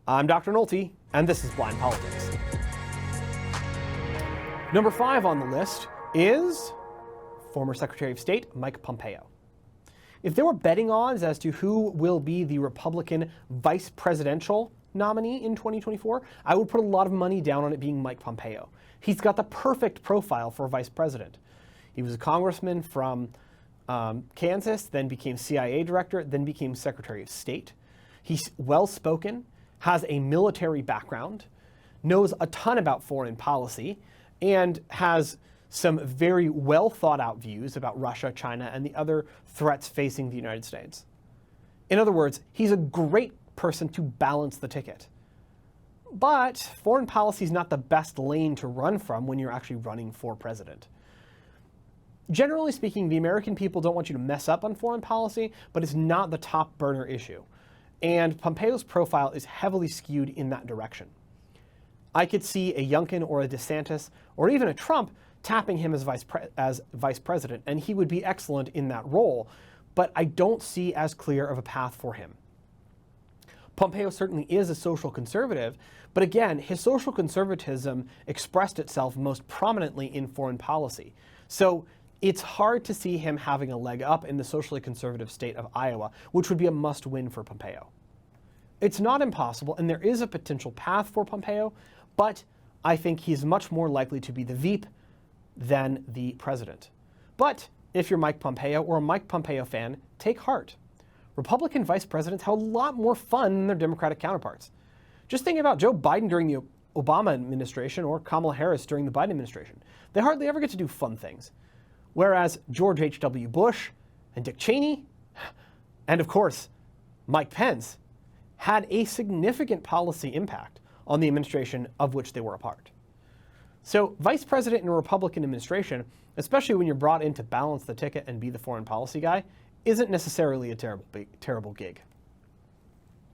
I'm Dr. Nolte, and this is Blind Politics. Number 5 on the list is former Secretary of State Mike Pompeo. If there were betting odds as to who will be the Republican vice presidential nominee in 2024, I would put a lot of money down on it being Mike Pompeo. He's got the perfect profile for a vice president. He was a congressman from Kansas, then became CIA director, then became Secretary of State. He's well-spoken, has a military background, knows a ton about foreign policy, and has some very well thought out views about Russia, China, and the other threats facing the United States. In other words, he's a great person to balance the ticket. But foreign policy is not the best lane to run from when you're actually running for president. Generally speaking, the American people don't want you to mess up on foreign policy, but it's not the top burner issue. And Pompeo's profile is heavily skewed in that direction. I could see a Youngkin or a DeSantis or even a Trump tapping him as vice president, and he would be excellent in that role, but I don't see as clear of a path for him. Pompeo certainly is a social conservative, but again, his social conservatism expressed itself most prominently in foreign policy. So it's hard to see him having a leg up in the socially conservative state of Iowa, which would be a must-win for Pompeo. It's not impossible, and there is a potential path for Pompeo, but I think he's much more likely to be the Veep than the president. But if you're Mike Pompeo or a Mike Pompeo fan, take heart. Republican vice presidents have a lot more fun than their Democratic counterparts. Just think about Joe Biden during the Obama administration or Kamala Harris during the Biden administration. They hardly ever get to do fun things. Whereas George H.W. Bush and Dick Cheney, and of course, Mike Pence, had a significant policy impact on the administration of which they were a part. So vice president in a Republican administration, especially when you're brought in to balance the ticket and be the foreign policy guy, isn't necessarily a terrible gig.